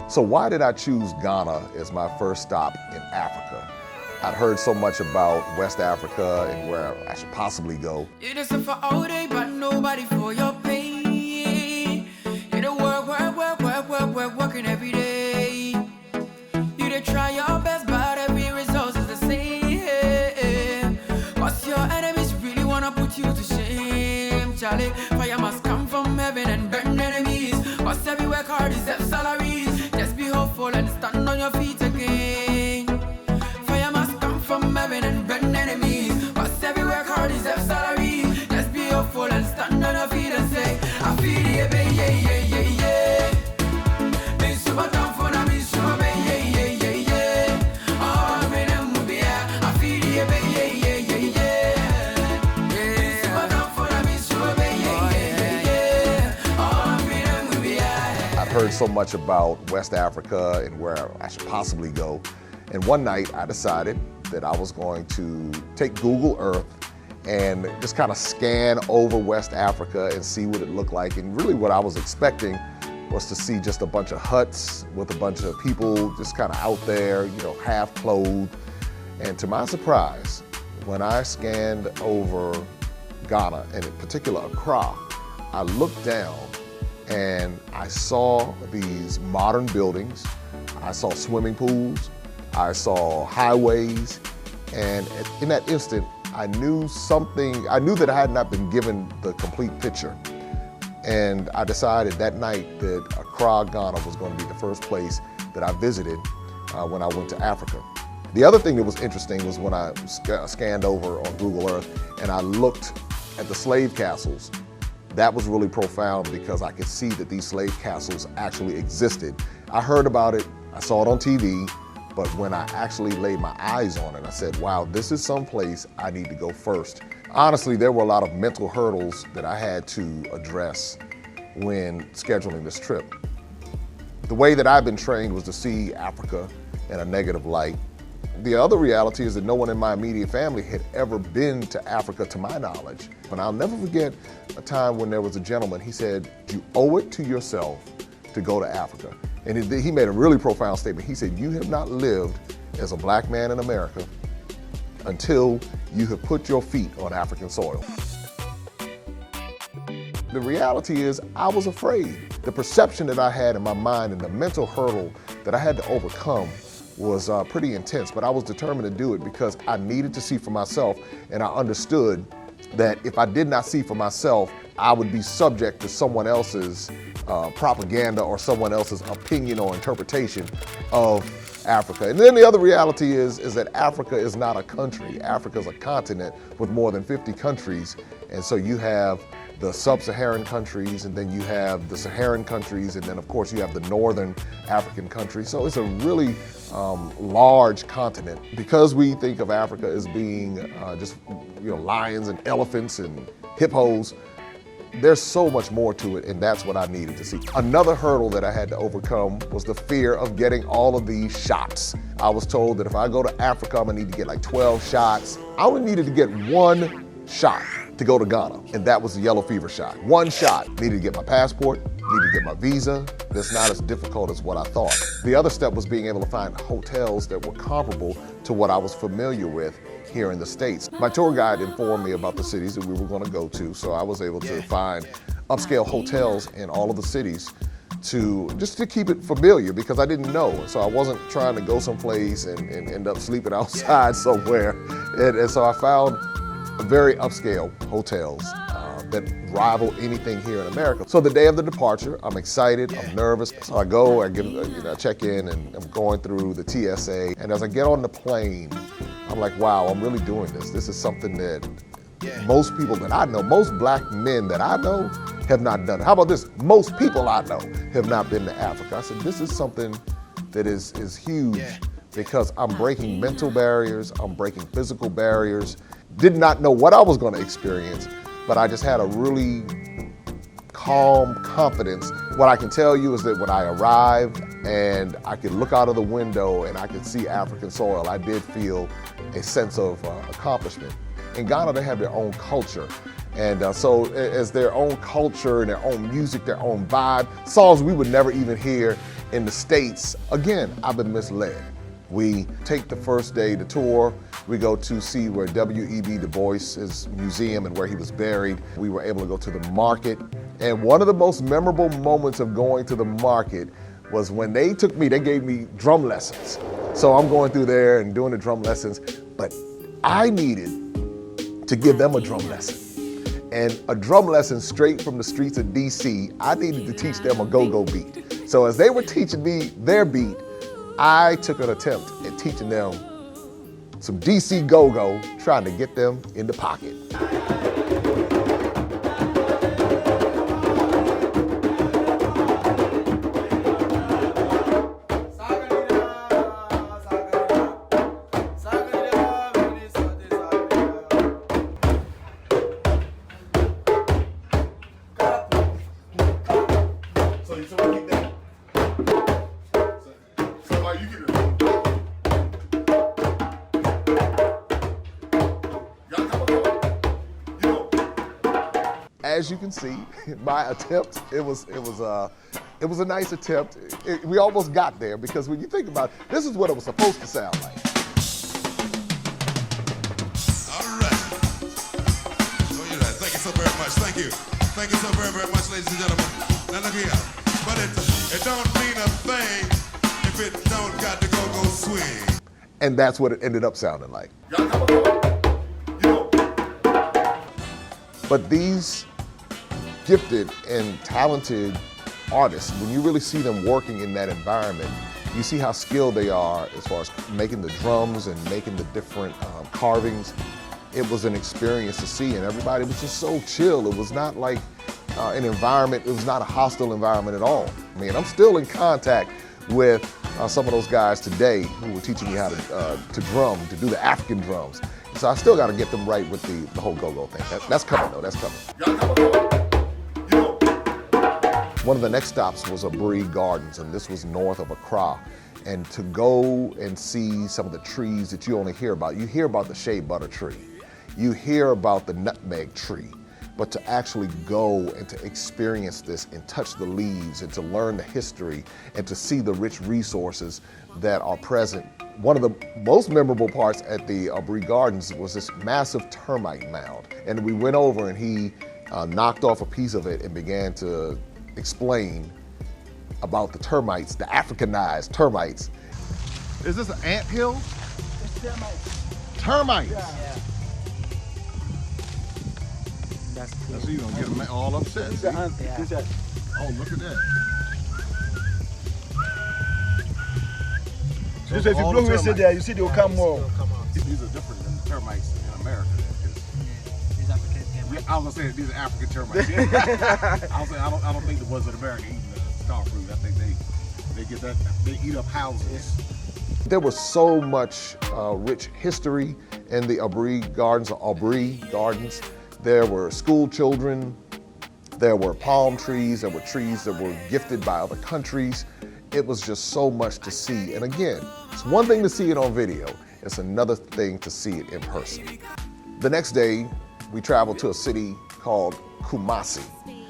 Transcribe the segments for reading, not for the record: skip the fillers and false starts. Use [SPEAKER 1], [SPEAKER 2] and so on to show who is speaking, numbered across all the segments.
[SPEAKER 1] So why did I choose Ghana as my first stop in Africa? I'd heard so much about West Africa and where I should possibly go.
[SPEAKER 2] You just suffer all day, but nobody for your pain. You don't work, working every day. You did try your best, but every result is the same. Cause your enemies really wanna put you to shame, Charlie. Fire must come from heaven and burn enemies. Cause every work hard deserves salaries. Just be hopeful and stand on your feet again. Fire must come from heaven and burn enemies. Cause every work hard deserves salaries. Just be hopeful and stand on your feet and say, I feel it, baby, yeah, yeah, yeah, yeah. Be super down for them, be super, baby, yeah, yeah, yeah, yeah. Oh, I'm in a movie, I feel it, baby, yeah, yeah, yeah, yeah. Be super down for them, be super, baby, yeah, yeah, yeah, yeah. Oh, I'm in a movie,
[SPEAKER 1] I'd heard so much about West Africa and where I should possibly go. And one night I decided that I was going to take Google Earth and just kind of scan over West Africa and see what it looked like. And really what I was expecting was to see just a bunch of huts with a bunch of people just kind of out there, you know, half clothed. And to my surprise, when I scanned over Ghana, and in particular Accra, I looked down and I saw these modern buildings. I saw swimming pools. I saw highways, and in that instant, I knew that I had not been given the complete picture. And I decided that night that Accra, Ghana was going to be the first place that I visited when I went to Africa. The other thing that was interesting was when I scanned over on Google Earth and I looked at the slave castles. That was really profound because I could see that these slave castles actually existed. I heard about it, I saw it on TV, but when I actually laid my eyes on it, I said, wow, this is someplace I need to go first. Honestly, there were a lot of mental hurdles that I had to address when scheduling this trip. The way that I've been trained was to see Africa in a negative light. The other reality is that no one in my immediate family had ever been to Africa to my knowledge. And I'll never forget a time when there was a gentleman, he said, you owe it to yourself to go to Africa. And he made a really profound statement. He said, you have not lived as a black man in America until you have put your feet on African soil. The reality is I was afraid. The perception that I had in my mind and the mental hurdle that I had to overcome was pretty intense, but I was determined to do it because I needed to see for myself, and I understood that if I did not see for myself, I would be subject to someone else's propaganda or someone else's opinion or interpretation of Africa. And then the other reality is that Africa is not a country. Africa is a continent with more than 50 countries. And so you have the sub-Saharan countries, and then you have the Saharan countries, and then of course you have the northern African countries. So it's a really large continent. Because we think of Africa as being just lions and elephants and hippos, there's so much more to it, and that's what I needed to see. Another hurdle that I had to overcome was the fear of getting all of these shots. I was told that if I go to Africa, I'm gonna need to get like 12 shots. I only needed to get one shot to go to Ghana, and that was the yellow fever shot. One shot. Needed to get my passport, needed to get my visa. That's not as difficult as what I thought. The other step was being able to find hotels that were comparable to what I was familiar with here in the States. My tour guide informed me about the cities that we were going to go to, so I was able to find upscale hotels in all of the cities just to keep it familiar, because I didn't know. So I wasn't trying to go someplace and end up sleeping outside somewhere. And so I found very upscale hotels that rival anything here in America. So the day of the departure, I'm excited, I'm nervous. So I go, I check in, and I'm going through the TSA. And as I get on the plane, I'm like, wow, I'm really doing this. This is something that most people that I know, most black men that I know have not done it. How about this? Most people I know have not been to Africa. I said, this is something that is huge because I'm breaking mental barriers, I'm breaking physical barriers. Did not know what I was going to experience, but I just had a really calm confidence. What I can tell you is that when I arrived and I could look out of the window and I could see African soil, I did feel a sense of accomplishment. In Ghana, they have their own culture, And so as their own culture and their own music, their own vibe, songs we would never even hear in the States. Again, I've been misled. We take the first day to tour. We go to see where W.E.B. Du Bois' museum and where he was buried. We were able to go to the market. And one of the most memorable moments of going to the market was when they gave me drum lessons. So I'm going through there and doing the drum lessons, but I needed to give them a drum lesson. And a drum lesson straight from the streets of DC, I needed to teach them a go-go beat. So as they were teaching me their beat, I took an attempt at teaching them some DC go-go, trying to get them in the pocket. As you can see, my attempt, it was a nice attempt. We almost got there because when you think about it, this is what it was supposed to sound like.
[SPEAKER 3] All right. Oh, you're right. Thank you so very much. Thank you. Thank you so very, very much, ladies and gentlemen. Now look here. But it don't mean a thing if it don't got to go swing.
[SPEAKER 1] And that's what it ended up sounding like. But these gifted and talented artists, when you really see them working in that environment, you see how skilled they are as far as making the drums and making the different carvings. It was an experience to see, and everybody was just so chill. It was not like an environment, it was not a hostile environment at all. I mean, I'm still in contact with some of those guys today who were teaching me how to drum, to do the African drums. So I still got to get them right with the whole go-go thing. That's coming though, that's coming. One of the next stops was Abri Gardens, and this was north of Accra. And to go and see some of the trees that you only hear about. You hear about the shea butter tree. You hear about the nutmeg tree. But to actually go and to experience this and touch the leaves and to learn the history and to see the rich resources that are present. One of the most memorable parts at the Abri Gardens was this massive termite mound. And we went over and he knocked off a piece of it and began to explain about the termites, the Africanized termites.
[SPEAKER 4] Is this an ant hill?
[SPEAKER 5] It's termites.
[SPEAKER 4] Termites?
[SPEAKER 5] Yeah.
[SPEAKER 4] That's so you gonna get them all upset.
[SPEAKER 5] These are ants. Yeah. These are.
[SPEAKER 4] Oh, look at that.
[SPEAKER 5] So if you blow away there, you see they will come more.
[SPEAKER 4] These are different than the termites in America.
[SPEAKER 5] These African termites.
[SPEAKER 4] I was gonna say these are African termites. I don't think the ones in America eating the star fruit. I think they get that, they eat up houses.
[SPEAKER 1] There was so much rich history in the Abri Gardens, or Abri Gardens. There were school children, there were palm trees, there were trees that were gifted by other countries. It was just so much to see. And again, it's one thing to see it on video, it's another thing to see it in person. The next day, we traveled to a city called Kumasi.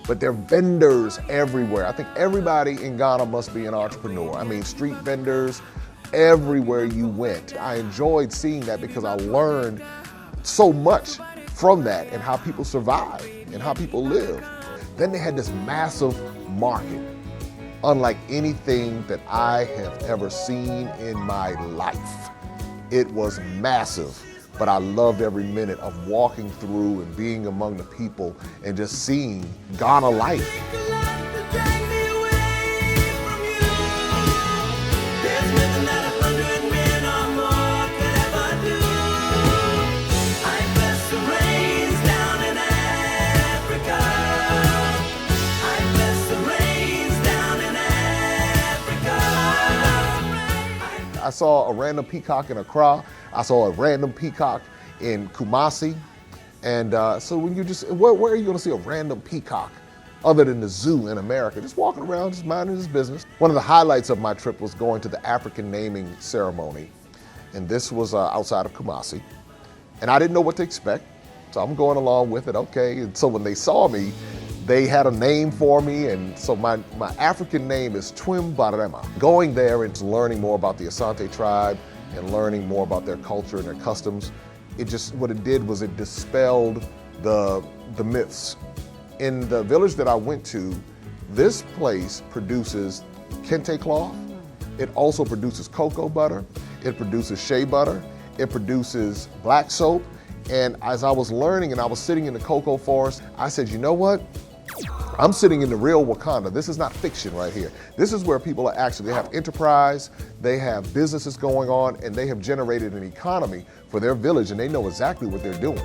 [SPEAKER 1] But there are vendors everywhere. I think everybody in Ghana must be an entrepreneur. I mean, street vendors, everywhere you went. I enjoyed seeing that because I learned so much from that and how people survive and how people live. Then they had this massive market, unlike anything that I have ever seen in my life. It was massive, but I loved every minute of walking through and being among the people and just seeing Ghana life. I saw a random peacock in Accra. I saw a random peacock in Kumasi. And so when you just, where are you gonna see a random peacock other than the zoo in America? Just walking around, just minding his business. One of the highlights of my trip was going to the African naming ceremony. And this was outside of Kumasi. And I didn't know what to expect. So I'm going along with it, okay. And so when they saw me, they had a name for me, and so my African name is Twim Barema. Going there and learning more about the Asante tribe and learning more about their culture and their customs, what it did was it dispelled the myths. In the village that I went to, this place produces kente cloth. It also produces cocoa butter. It produces shea butter. It produces black soap. And as I was learning and I was sitting in the cocoa forest, I said, you know what? I'm sitting in the real Wakanda. This is not fiction right here. This is where people they have enterprise, they have businesses going on, and they have generated an economy for their village, and they know exactly what they're doing.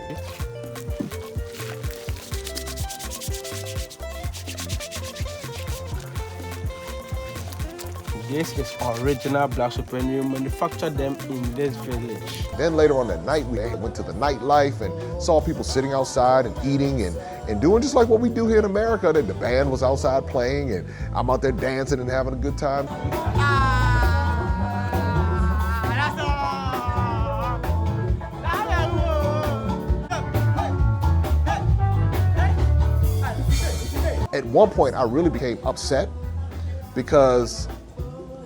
[SPEAKER 6] This is original black soap, and we manufacture them in this village.
[SPEAKER 1] Then later on that night, we went to the nightlife and saw people sitting outside and eating and doing just like what we do here in America. The band was outside playing, and I'm out there dancing and having a good time. At one point, I really became upset because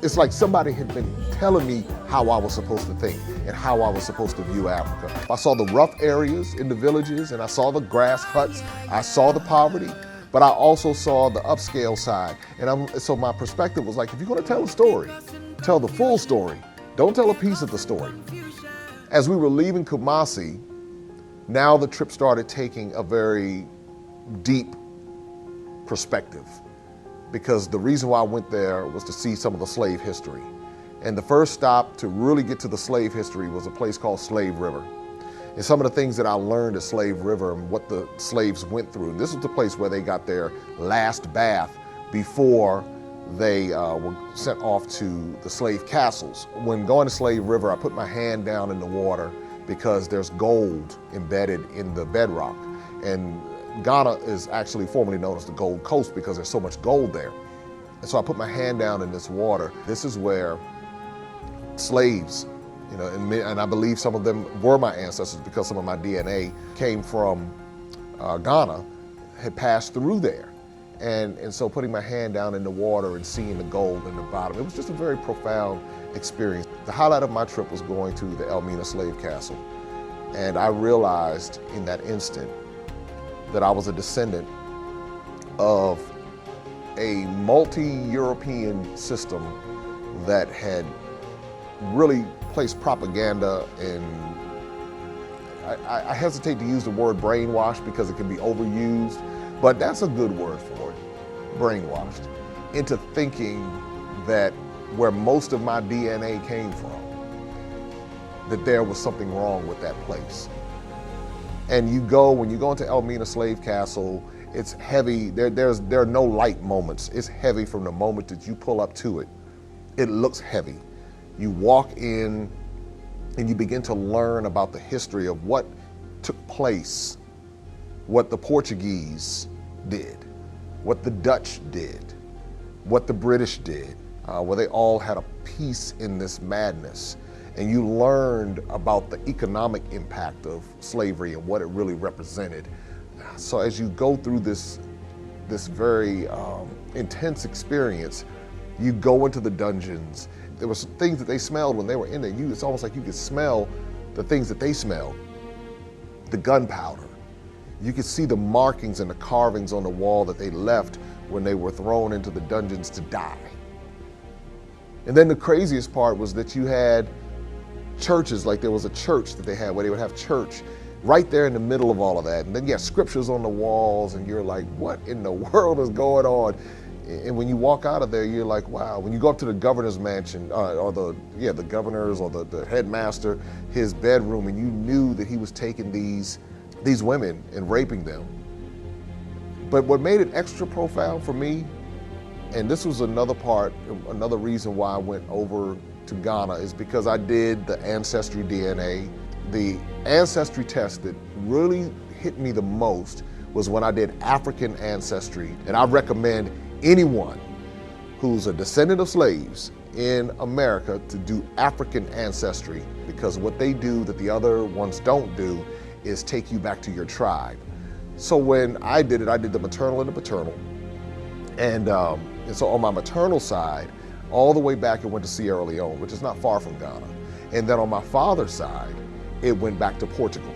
[SPEAKER 1] it's like somebody had been telling me how I was supposed to think and how I was supposed to view Africa. I saw the rough areas in the villages, and I saw the grass huts, I saw the poverty, but I also saw the upscale side. And so my perspective was like, if you're gonna tell a story, tell the full story. Don't tell a piece of the story. As we were leaving Kumasi, now the trip started taking a very deep perspective, because the reason why I went there was to see some of the slave history. And the first stop to really get to the slave history was a place called Slave River. And some of the things that I learned at Slave River and what the slaves went through. And this was the place where they got their last bath before they were sent off to the slave castles. When going to Slave River, I put my hand down in the water because there's gold embedded in the bedrock. And Ghana is actually formerly known as the Gold Coast because there's so much gold there. And so I put my hand down in this water. This is where slaves, and I believe some of them were my ancestors because some of my DNA came from Ghana, had passed through there. And so putting my hand down in the water and seeing the gold in the bottom, it was just a very profound experience. The highlight of my trip was going to the Elmina slave castle. And I realized in that instant that I was a descendant of a multi-European system that had really placed propaganda, and I hesitate to use the word brainwashed because it can be overused, but that's a good word for it, brainwashed, into thinking that where most of my DNA came from, that there was something wrong with that place. And when you go into Elmina Slave Castle, it's heavy. There are no light moments. It's heavy from the moment that you pull up to it. It looks heavy. You walk in and you begin to learn about the history of what took place, what the Portuguese did, what the Dutch did, what the British did, where they all had a piece in this madness. And you learned about the economic impact of slavery and what it really represented. So as you go through this very intense experience, you go into the dungeons. There were some things that they smelled when they were in there. It's almost like you could smell the things that they smelled. The gunpowder. You could see the markings and the carvings on the wall that they left when they were thrown into the dungeons to die. And then the craziest part was that you had churches, like there was a church that they had where they would have church right there in the middle of all of that. And then you have scriptures on the walls, and you're like, what in the world is going on? And when you walk out of there, you're like, wow. When you go up to the governor's mansion, or the governor's or the headmaster, his bedroom, and you knew that he was taking these women and raping them. But what made it extra profound for me, and this was another reason why I went over to Ghana, is because I did the ancestry DNA. The ancestry test that really hit me the most was when I did African ancestry. And I recommend anyone who's a descendant of slaves in America to do African ancestry, because what they do that the other ones don't do is take you back to your tribe. So when I did it, I did the maternal and the paternal. And so on my maternal side, all the way back it went to Sierra Leone, which is not far from Ghana. And then on my father's side, it went back to Portugal,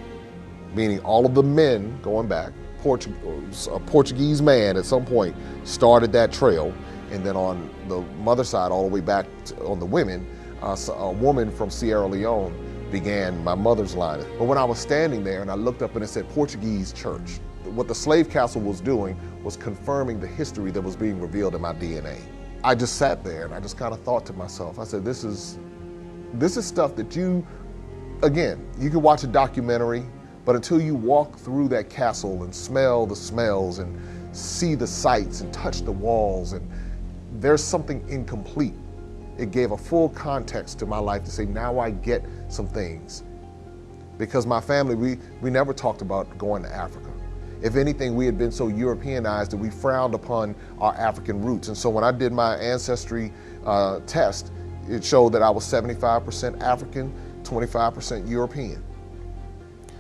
[SPEAKER 1] meaning all of the men going back, a Portuguese man at some point started that trail. And then on the mother side, all the way back on the women, a woman from Sierra Leone began my mother's line. But when I was standing there and I looked up and it said Portuguese church, what the slave castle was doing was confirming the history that was being revealed in my DNA. I just sat there and I just kind of thought to myself, I said, this is stuff that you can watch a documentary, but until you walk through that castle and smell the smells and see the sights and touch the walls, and there's something incomplete. It gave a full context to my life to say, now I get some things. Because my family, we never talked about going to Africa. If anything, we had been so Europeanized that we frowned upon our African roots. And so when I did my ancestry test, it showed that I was 75% African, 25% European.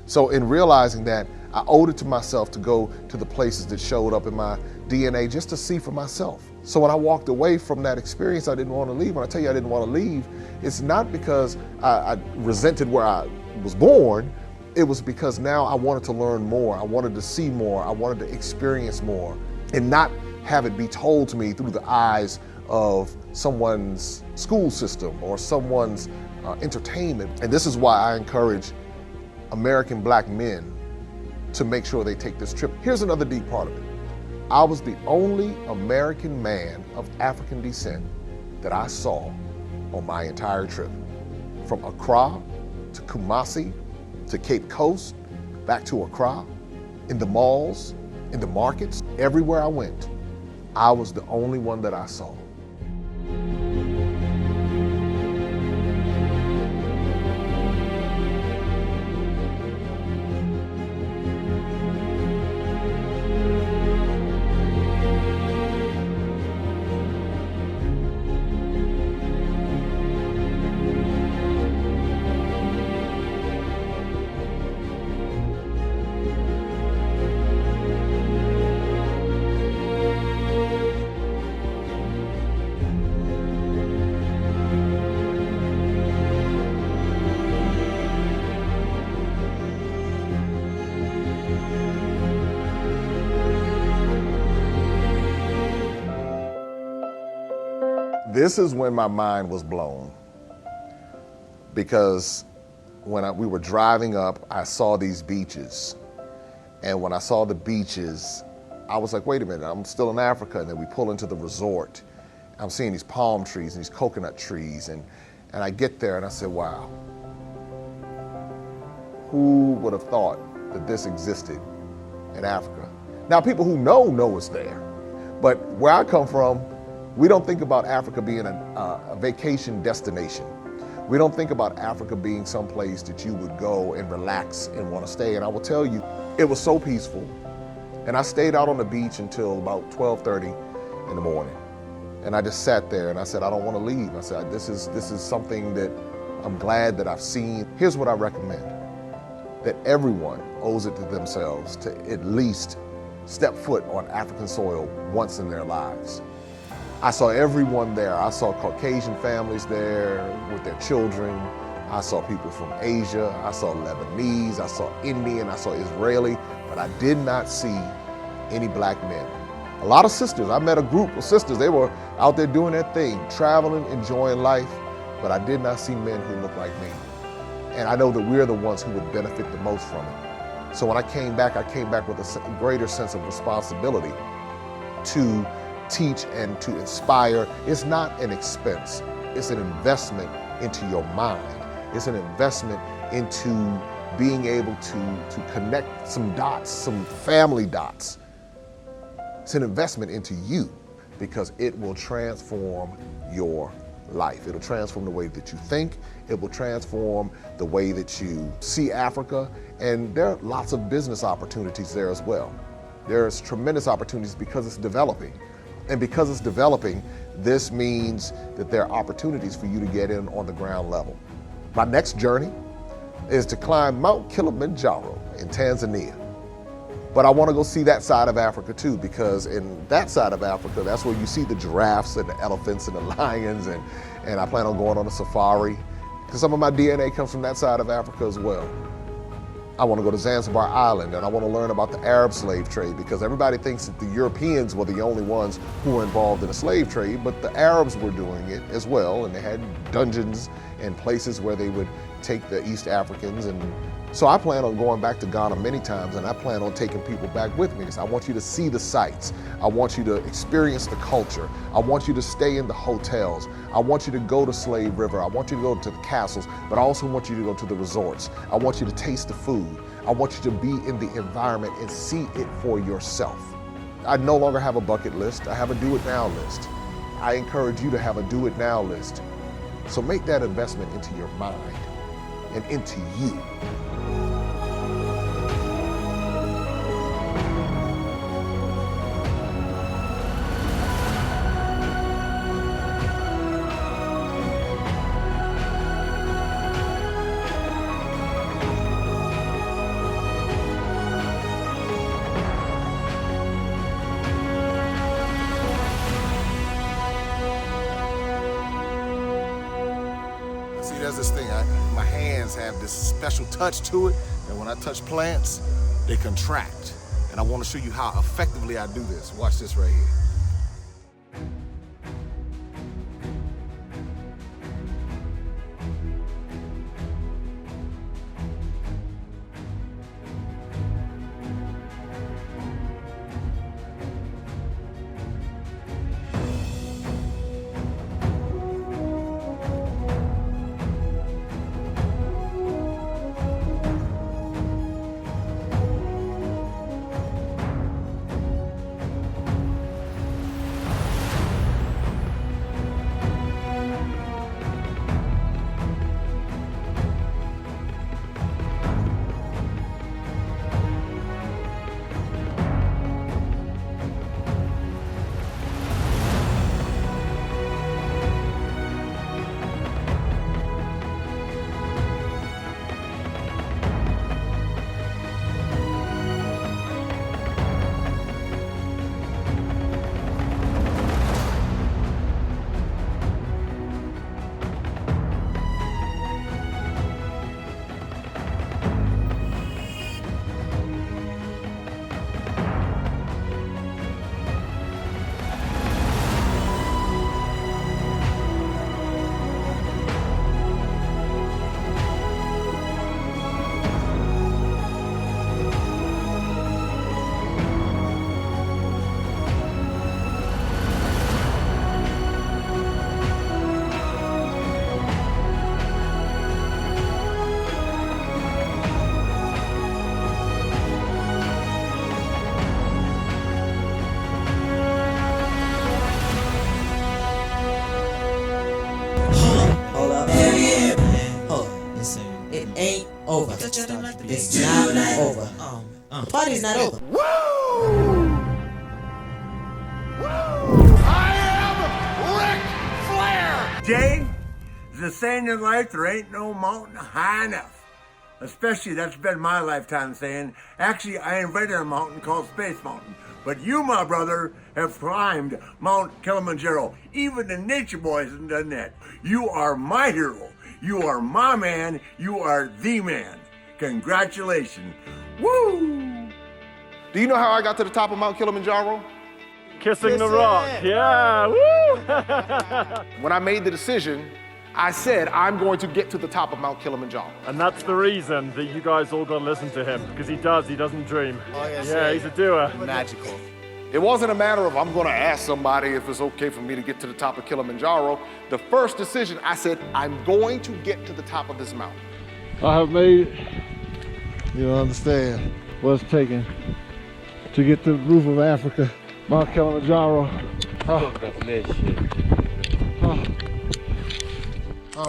[SPEAKER 1] So in realizing that, I owed it to myself to go to the places that showed up in my DNA just to see for myself. So when I walked away from that experience, I didn't want to leave. When I tell you I didn't want to leave, it's not because I resented where I was born. It was because now I wanted to learn more. I wanted to see more. I wanted to experience more and not have it be told to me through the eyes of someone's school system or someone's entertainment. And this is why I encourage American black men to make sure they take this trip. Here's another deep part of it. I was the only American man of African descent that I saw on my entire trip. From Accra to Kumasi to Cape Coast, back to Accra, in the malls, in the markets, everywhere I went, I was the only one that I saw. This is when my mind was blown, because when we were driving up, I saw these beaches. And when I saw the beaches, I was like, wait a minute, I'm still in Africa. And then we pull into the resort. I'm seeing these palm trees and these coconut trees. And I get there and I said, wow, who would have thought that this existed in Africa? Now, people who know it's there. But where I come from, we don't think about Africa being a vacation destination. We don't think about Africa being someplace that you would go and relax and want to stay. And I will tell you, it was so peaceful. And I stayed out on the beach until about 12:30 in the morning. And I just sat there and I said, I don't want to leave. I said, this is something that I'm glad that I've seen. Here's what I recommend, that everyone owes it to themselves to at least step foot on African soil once in their lives. I saw everyone there. I saw Caucasian families there with their children. I saw people from Asia. I saw Lebanese. I saw Indian. I saw Israeli. But I did not see any black men. A lot of sisters. I met a group of sisters. They were out there doing their thing, traveling, enjoying life. But I did not see men who looked like me. And I know that we're the ones who would benefit the most from it. So when I came back with a greater sense of responsibility to teach and to inspire. It's not an expense. It's an investment into your mind. It's an investment into being able to connect some dots, some family dots. It's an investment into you, because it will transform your life. It'll transform the way that you think. It will transform the way that you see Africa. And there are lots of business opportunities there as well. There's tremendous opportunities because it's developing. And because it's developing, this means that there are opportunities for you to get in on the ground level. My next journey is to climb Mount Kilimanjaro in Tanzania. But I want to go see that side of Africa too, because in that side of Africa, that's where you see the giraffes and the elephants and the lions, and I plan on going on a safari, because some of my DNA comes from that side of Africa as well. I want to go to Zanzibar Island, and I want to learn about the Arab slave trade, because everybody thinks that the Europeans were the only ones who were involved in the slave trade, but the Arabs were doing it as well, and they had dungeons and places where they would take the East Africans. And so I plan on going back to Ghana many times, and I plan on taking people back with me, because I want you to see the sights. I want you to experience the culture. I want you to stay in the hotels. I want you to go to Slave River. I want you to go to the castles, but I also want you to go to the resorts. I want you to taste the food. I want you to be in the environment and see it for yourself. I no longer have a bucket list. I have a do it now list. I encourage you to have a do it now list. So make that investment into your mind and into you.
[SPEAKER 7] See, there's this thing, my hands have this special touch to it, and when I touch plants, they contract. And I want to show you how effectively I do this. Watch this right here.
[SPEAKER 8] ain't over. It's not over. The party's not over.
[SPEAKER 9] Jay, there's a saying in life, there ain't no mountain high enough. Especially, that's been my lifetime saying. Actually, I invented a mountain called Space Mountain. But you, my brother, have climbed Mount Kilimanjaro. Even the nature boys haven't done that. You are my hero. You are my man. You are the man. Congratulations. Woo!
[SPEAKER 7] Do you know how I got to the top of Mount Kilimanjaro?
[SPEAKER 10] Kissing the rock, yeah, woo!
[SPEAKER 7] When I made the decision, I said, I'm going to get to the top of Mount Kilimanjaro.
[SPEAKER 10] And that's the reason that you guys all got to listen to him, because he doesn't dream.
[SPEAKER 7] Oh, yes,
[SPEAKER 10] yeah, he's a doer.
[SPEAKER 7] Magical. It wasn't a matter of I'm going to ask somebody if it's okay for me to get to the top of Kilimanjaro. The first decision, I said, I'm going to get to the top of this mountain.
[SPEAKER 11] I have made, you don't understand what it's taken to get to the roof of Africa, Mount Kilimanjaro. Oh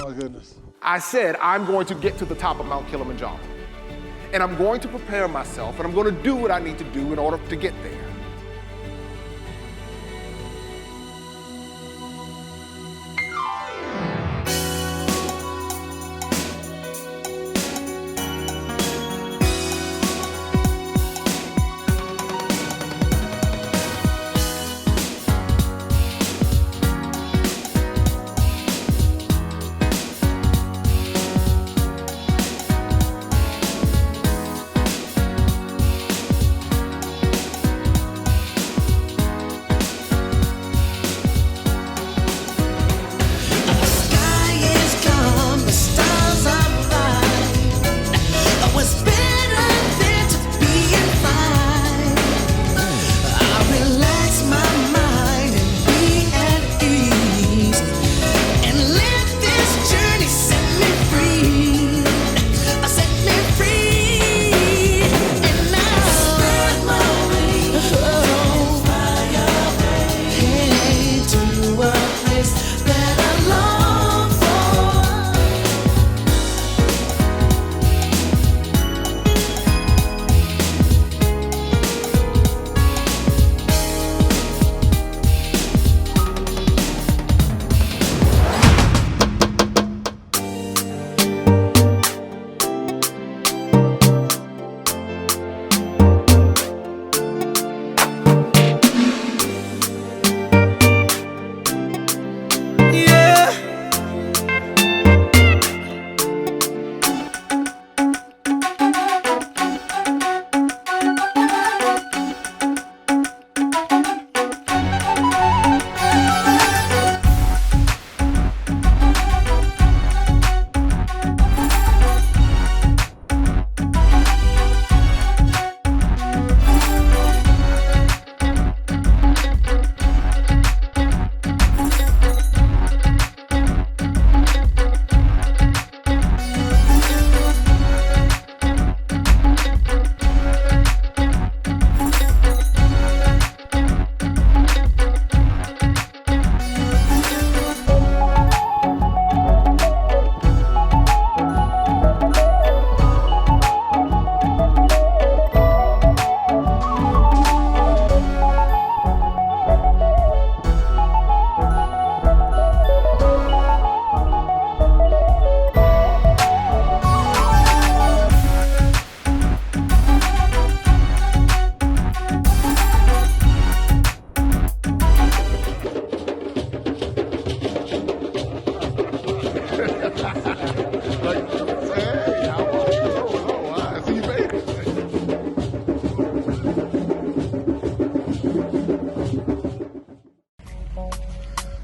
[SPEAKER 11] my goodness.
[SPEAKER 7] I said, I'm going to get to the top of Mount Kilimanjaro. And I'm going to prepare myself, and I'm going to do what I need to do in order to get there.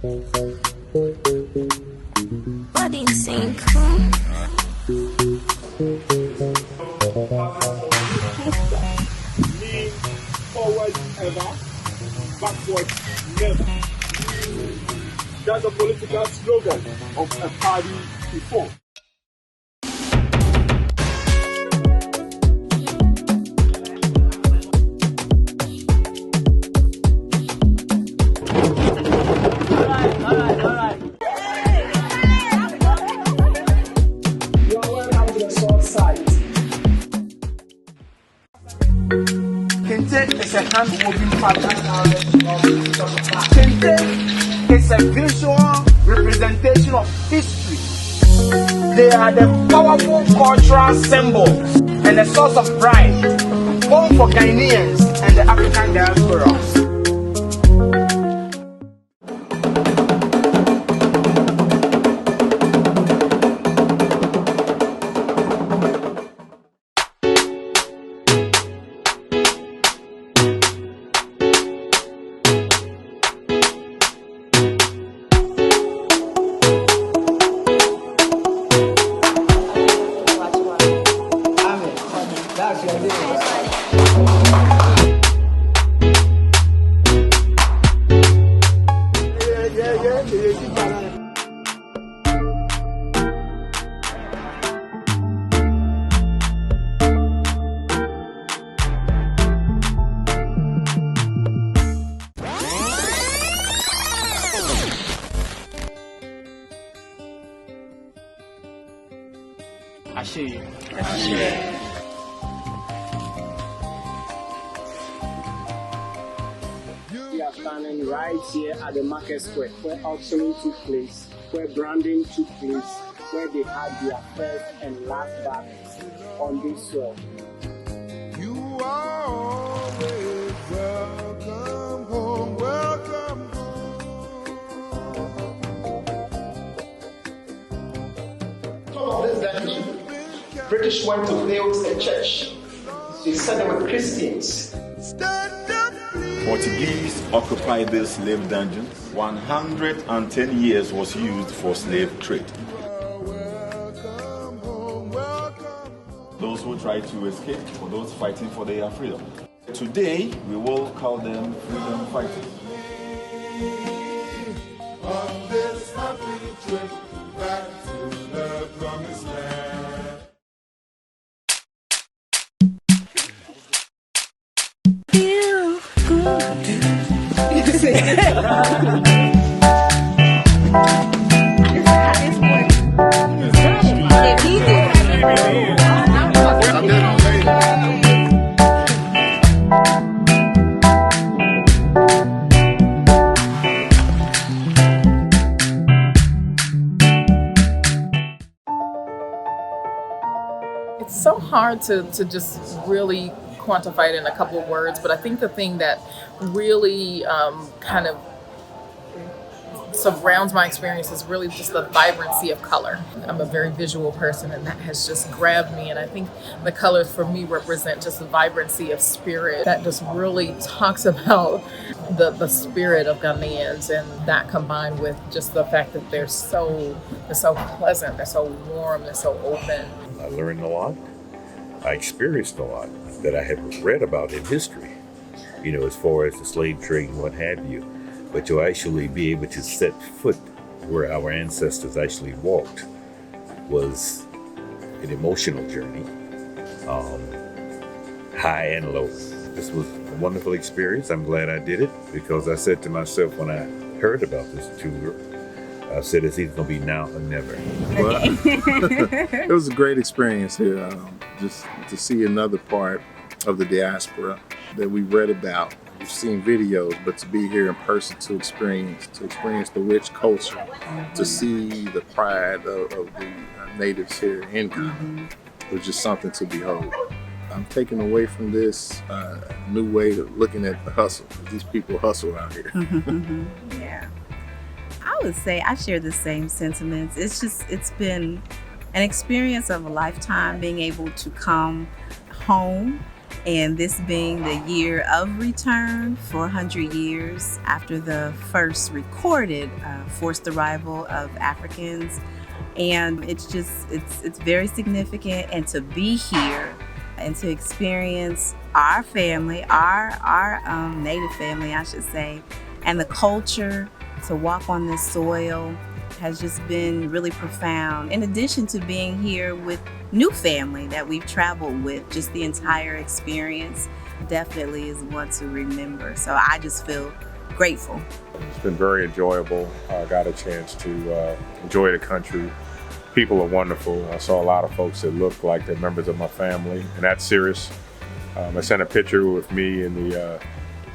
[SPEAKER 12] Body sync.
[SPEAKER 13] Lean forward ever, backward never. That's a political slogan of a party before.
[SPEAKER 14] Kente is a hand-woven fabric. Kente is a visual representation of history. They are the powerful cultural symbols and a source of pride, both for Ghanaians and the African diaspora.
[SPEAKER 13] We are standing right here at the market square where auctioning took place, where branding took place, where they had their first and last bags on this soil.
[SPEAKER 3] You are always welcome home, welcome
[SPEAKER 14] Some of this that British went to build a church. They said they were Christians.
[SPEAKER 15] Portuguese occupied these slave dungeons. 110 years was used for slave trade. Those who tried to escape, or those fighting for their freedom. Today, we will call them freedom fighters.
[SPEAKER 3] on this happy trip back to the promised land.
[SPEAKER 12] Feel
[SPEAKER 16] It's so hard to just really quantify it in a couple of words, but I think the thing that really kind of surrounds my experience is really just the vibrancy of color. I'm a very visual person, and that has just grabbed me, and I think the colors for me represent just the vibrancy of spirit that just really talks about the spirit of Ghanaians, and that combined with just the fact that they're so pleasant, they're so warm, they're so open.
[SPEAKER 17] I learned a lot. I experienced a lot that I had read about in history, you know, as far as the slave trade and what have you. But to actually be able to set foot where our ancestors actually walked was an emotional journey, high and low. This was a wonderful experience. I'm glad I did it, because I said to myself when I heard about this tour, I said it's either going to be now or never.
[SPEAKER 11] Well, it was a great experience here, just to see another part of the diaspora that we read about. We've seen videos, but to be here in person to experience the rich culture, to see the pride of the natives here in Ghana, was just something to behold. I'm taking away from this a new way of looking at the hustle. These people hustle out here.
[SPEAKER 18] Yeah. I would say I share the same sentiments. It's been an experience of a lifetime being able to come home And this being the year of return, 400 years after the first recorded forced arrival of Africans. And it's very significant. And to be here and to experience our family, our native family, I should say, and the culture, to walk on this soil has just been really profound. In addition to being here with new family that we've traveled with, just the entire experience definitely is one to remember. So I just feel grateful.
[SPEAKER 11] It's been very enjoyable. I got a chance to enjoy the country. People are wonderful. I saw a lot of folks that look like they're members of my family, and that's serious. I sent a picture with me and the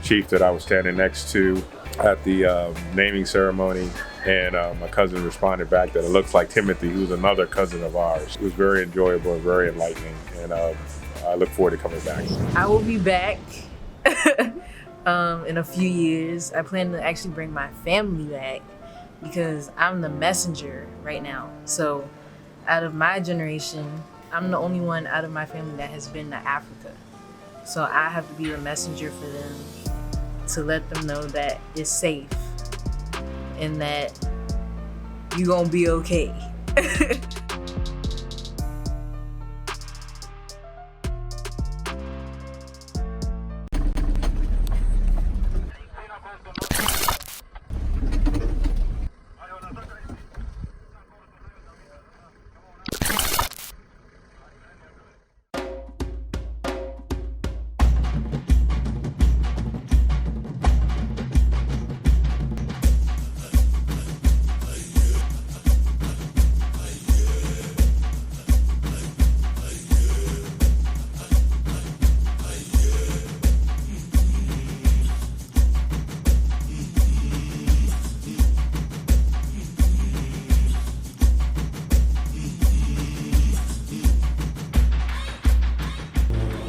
[SPEAKER 11] chief that I was standing next to at the naming ceremony, and my cousin responded back that it looks like Timothy, who's another cousin of ours. It was very enjoyable and very enlightening, and I look forward to coming back.
[SPEAKER 19] I will be back in a few years. I plan to actually bring my family back because I'm the messenger right now. So out of my generation, I'm the only one out of my family that has been to Africa. So I have to be the messenger for them to let them know that it's safe and that you're gonna be okay.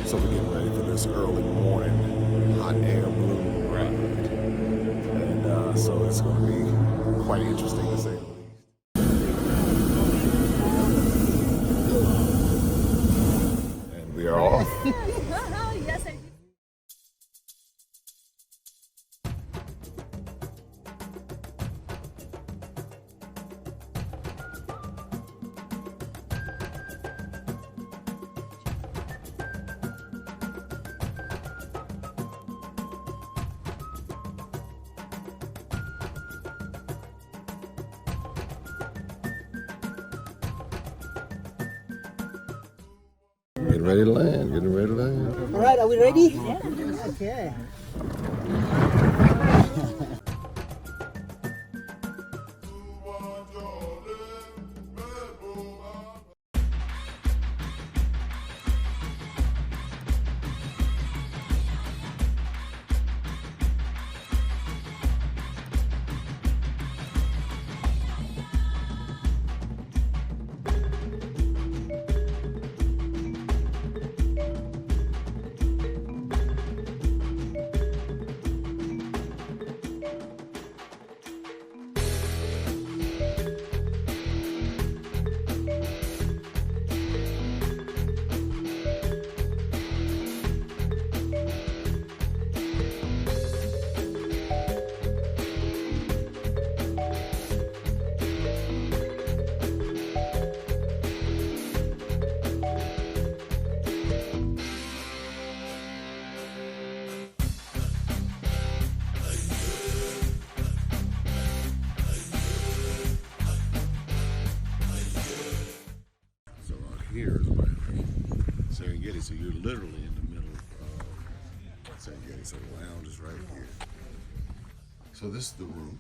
[SPEAKER 7] So we're getting ready for this early morning hot air balloon ride. And so it's going to be quite interesting to say the least. And we are off. Getting ready to land, getting ready to land.
[SPEAKER 5] All right, are we ready? Yeah. Okay.
[SPEAKER 7] Here is like Serengeti, so you're literally in the middle of Serengeti, so the lounge is right here. So this is the room.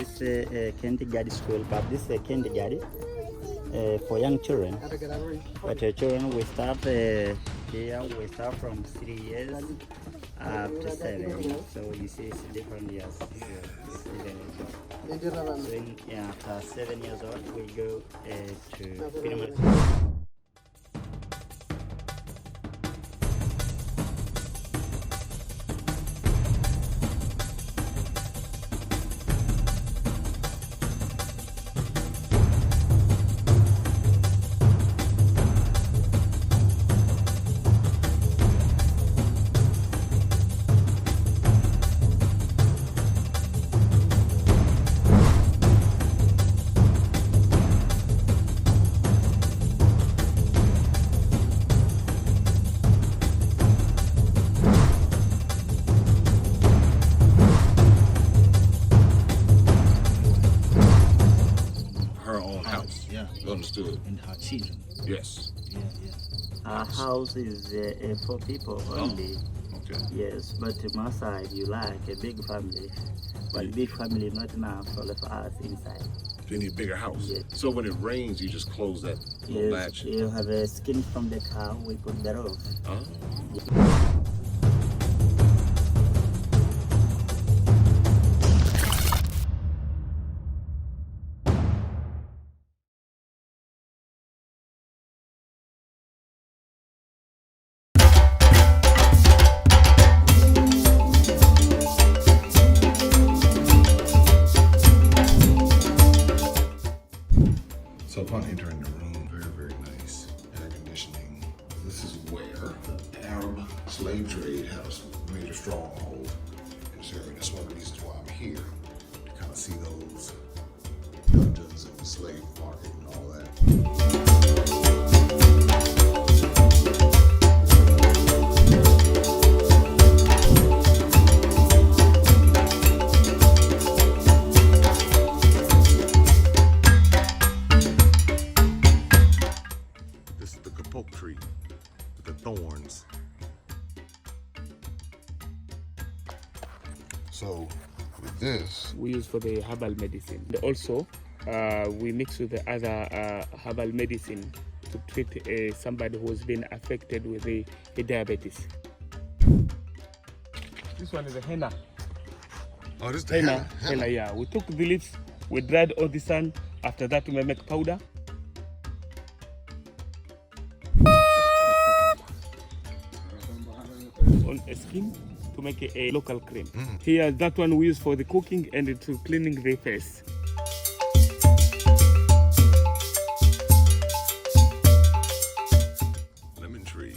[SPEAKER 20] It's a kindergarten school, but this is a kindergarten for young children. But children we start here. We start from 3 years up to 7. So you see, it's different years. So after 7 years old, we go to Kilimanjaro.
[SPEAKER 11] Understood.
[SPEAKER 20] And her children.
[SPEAKER 11] Yes.
[SPEAKER 20] Our house is for people only.
[SPEAKER 11] Okay.
[SPEAKER 20] Yes, but my side you like a big family, but big family not enough for us inside.
[SPEAKER 11] You need a bigger house.
[SPEAKER 20] Yes.
[SPEAKER 11] So when it rains, you just close that little latch.
[SPEAKER 20] You have a skin from the car. We put that off.
[SPEAKER 11] Oh. So upon entering the room, very, very nice air conditioning. This is where the Arab slave trade had a major stronghold in this area. That's one of the reasons why I'm here, to kind of see those dungeons and the slave market and all that. Tree with the thorns. So with this,
[SPEAKER 6] we use for the herbal medicine. And also, we mix with the other herbal medicine to treat somebody who has been affected with the diabetes. This one is a henna.
[SPEAKER 11] Oh, this is the henna.
[SPEAKER 6] Henna, yeah. We took the leaves, we dried all the sun. After that, we make powder. On a skin to make a local cream. Here, that one we use for the cooking and to cleaning the face.
[SPEAKER 11] Lemon tree.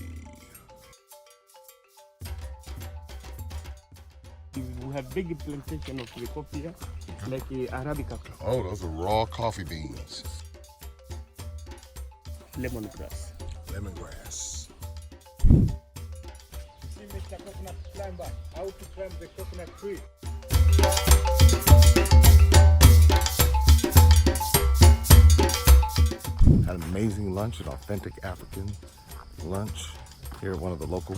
[SPEAKER 6] We have big plantation of the coffee here, like Arabica.
[SPEAKER 11] Oh, those are raw coffee beans.
[SPEAKER 6] Lemongrass.
[SPEAKER 11] Lemongrass.
[SPEAKER 6] Mr. Coconut Climber, how to climb the coconut tree.
[SPEAKER 11] Had an amazing lunch, an authentic African lunch here at one of the local.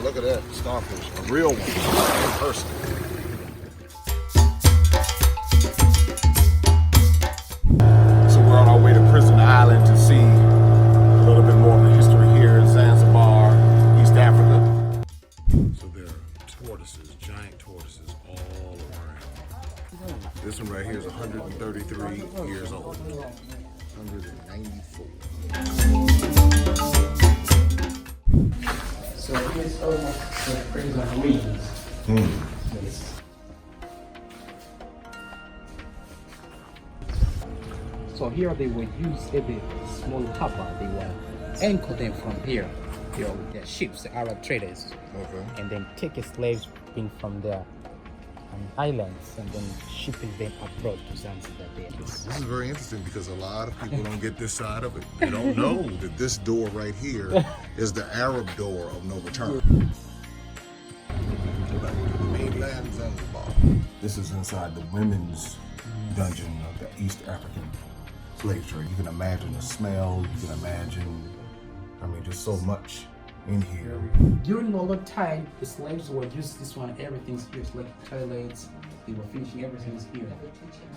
[SPEAKER 11] Look at that starfish, a real one, in person. So we're on our way to Prison Island to see a little bit more of the history here in Zanzibar, East Africa. So there are tortoises, giant tortoises all around. This one right here is 133 years old. 194.
[SPEAKER 21] So here's almost the prison ruins. Yes. So here they will use every small harbor. They will anchor them from here, with their ships, the Arab traders, and then take a slaves in from there islands and then shipping them abroad to Zanzibar there.
[SPEAKER 7] This is very interesting because a lot of people don't get this side of it. They don't know that this door right here is the Arab door of no return. Mainland Zanzibar. This is inside the women's dungeon of the East African slave trade. You can imagine the smell, you can imagine, just so much in here.
[SPEAKER 21] During all the time, the slaves were used this one, everything's here, like toilets, they were finishing everything is here.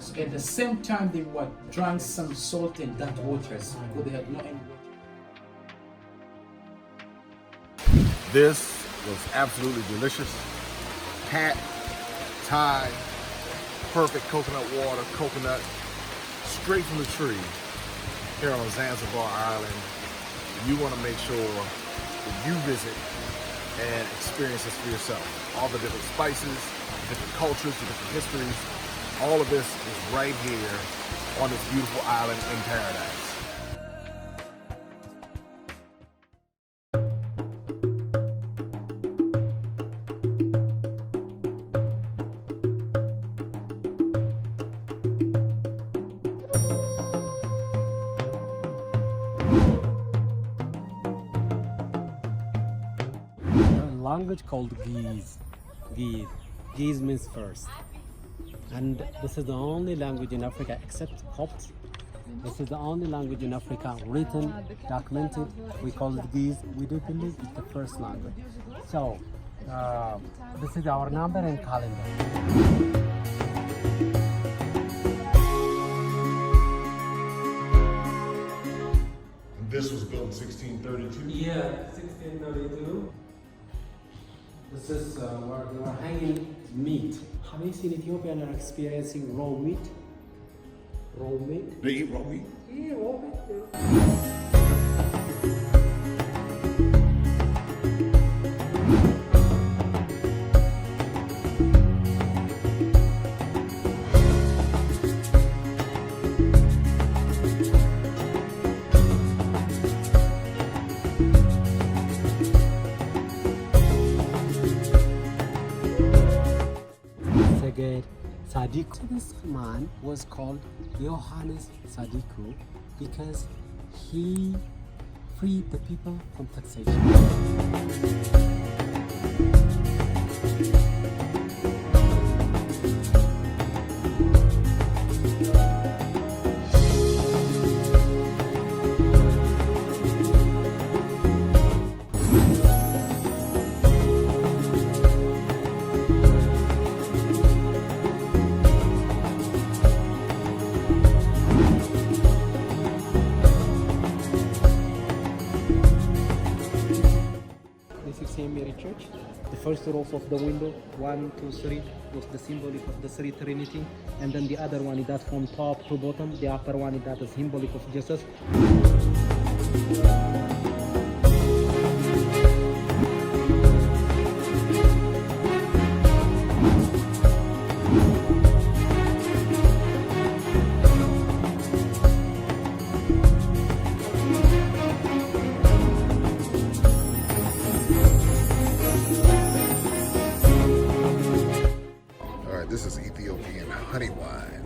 [SPEAKER 21] So at the same time, they were drank some salt and that waters because they had no any water.
[SPEAKER 7] This was absolutely delicious. Hat, Thai, perfect coconut water, coconut, straight from the tree here on Zanzibar Island. You want to make sure that you visit and experience this for yourself. All the different spices, different cultures, the different histories, all of this is right here on this beautiful island in paradise.
[SPEAKER 21] Language called Geese. Geese means first. And this is the only language in Africa except Copts. This is the only language in Africa written, documented. We call it Geese. We do believe it's the first language. So, this is our number and calendar.
[SPEAKER 7] This was built in 1632?
[SPEAKER 21] Yeah, 1632. This is where they were hanging meat. Have you seen Ethiopian are experiencing raw meat? Raw meat?
[SPEAKER 7] They eat raw meat?
[SPEAKER 21] Yeah, raw meat. Sadiku. This man was called Johannes Sadiku because he freed the people from taxation. Church. The first rows of the window, 1, 2, 3, was the symbolic of the three Trinity, and then the other one is that from top to bottom, the upper one is that the symbolic of Jesus.
[SPEAKER 7] This is Ethiopian honey wine.